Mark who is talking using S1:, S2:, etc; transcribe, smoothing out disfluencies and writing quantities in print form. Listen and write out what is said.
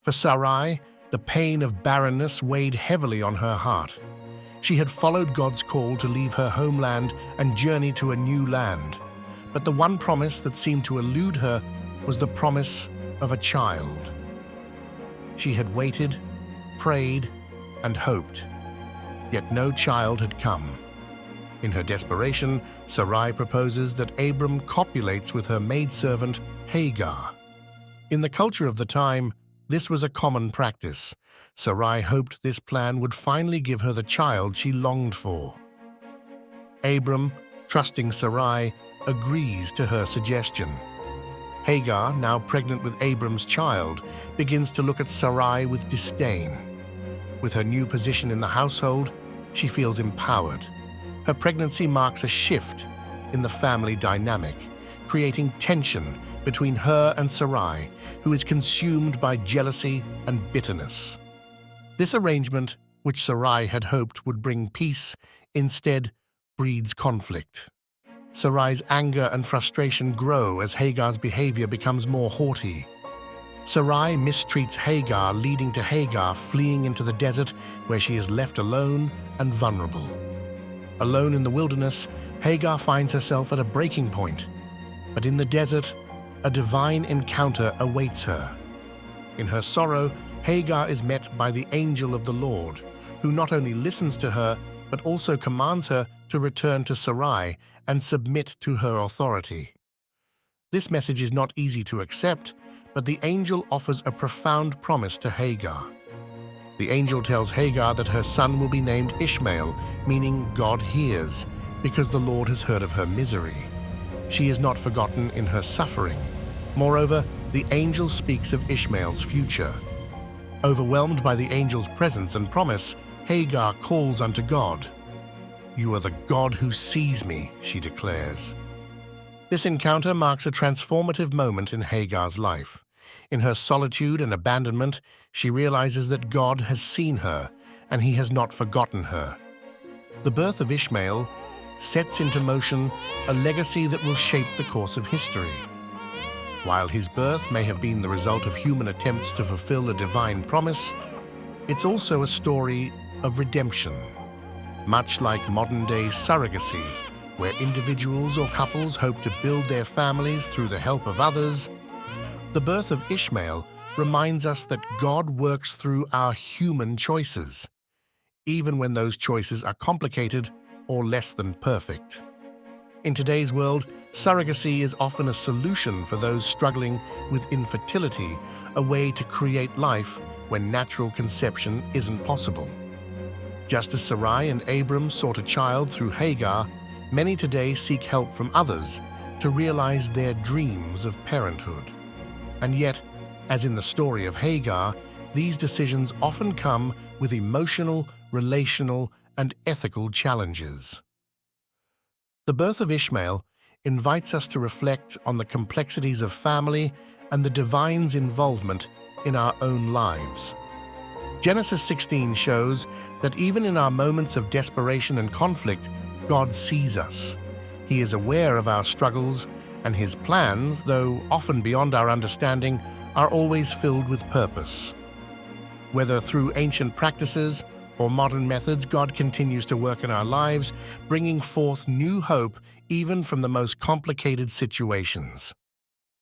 S1: For Sarai, the pain of barrenness weighed heavily on her heart. She had followed God's call to leave her homeland and journey to a new land. But the one promise that seemed to elude her was the promise of a child. She had waited, prayed, and hoped, yet no child had come. In her desperation, Sarai proposes that Abram copulates with her maidservant Hagar. In the culture of the time, this was a common practice. Sarai hoped this plan would finally give her the child she longed for. Abram, trusting Sarai, agrees to her suggestion. Hagar, now pregnant with Abram's child, begins to look at Sarai with disdain. With her new position in the household, she feels empowered. Her pregnancy marks a shift in the family dynamic, creating tension between her and Sarai, who is consumed by jealousy and bitterness. This arrangement, which Sarai had hoped would bring peace, instead breeds conflict. Sarai's anger and frustration grow as Hagar's behavior becomes more haughty. Sarai mistreats Hagar, leading to Hagar fleeing into the desert, where she is left alone and vulnerable. Alone in the wilderness, Hagar finds herself at a breaking point. But in the desert, a divine encounter awaits her. In her sorrow, Hagar is met by the angel of the Lord, who not only listens to her, but also commands her to return to Sarai and submit to her authority. This message is not easy to accept, but the angel offers a profound promise to Hagar. The angel tells Hagar that her son will be named Ishmael, meaning God hears, because the Lord has heard of her misery. She is not forgotten in her suffering. Moreover, the angel speaks of Ishmael's future. Overwhelmed by the angel's presence and promise, Hagar calls unto God. "You are the God who sees me," she declares. This encounter marks a transformative moment in Hagar's life. In her solitude and abandonment, she realizes that God has seen her, and he has not forgotten her. The birth of Ishmael sets into motion a legacy that will shape the course of history. While his birth may have been the result of human attempts to fulfill a divine promise, it's also a story of redemption. Much like modern-day surrogacy, where individuals or couples hope to build their families through the help of others, the birth of Ishmael reminds us that God works through our human choices, even when those choices are complicated or less than perfect. In today's world, surrogacy is often a solution for those struggling with infertility, a way to create life when natural conception isn't possible. Just as Sarai and Abram sought a child through Hagar, many today seek help from others to realize their dreams of parenthood. And yet, as in the story of Hagar, these decisions often come with emotional, relational, and ethical challenges. The birth of Ishmael invites us to reflect on the complexities of family and the divine's involvement in our own lives. Genesis 16 shows that even in our moments of desperation and conflict, God sees us. He is aware of our struggles, and his plans, though often beyond our understanding, are always filled with purpose. Whether through ancient practices or modern methods, God continues to work in our lives, bringing forth new hope even from the most complicated situations.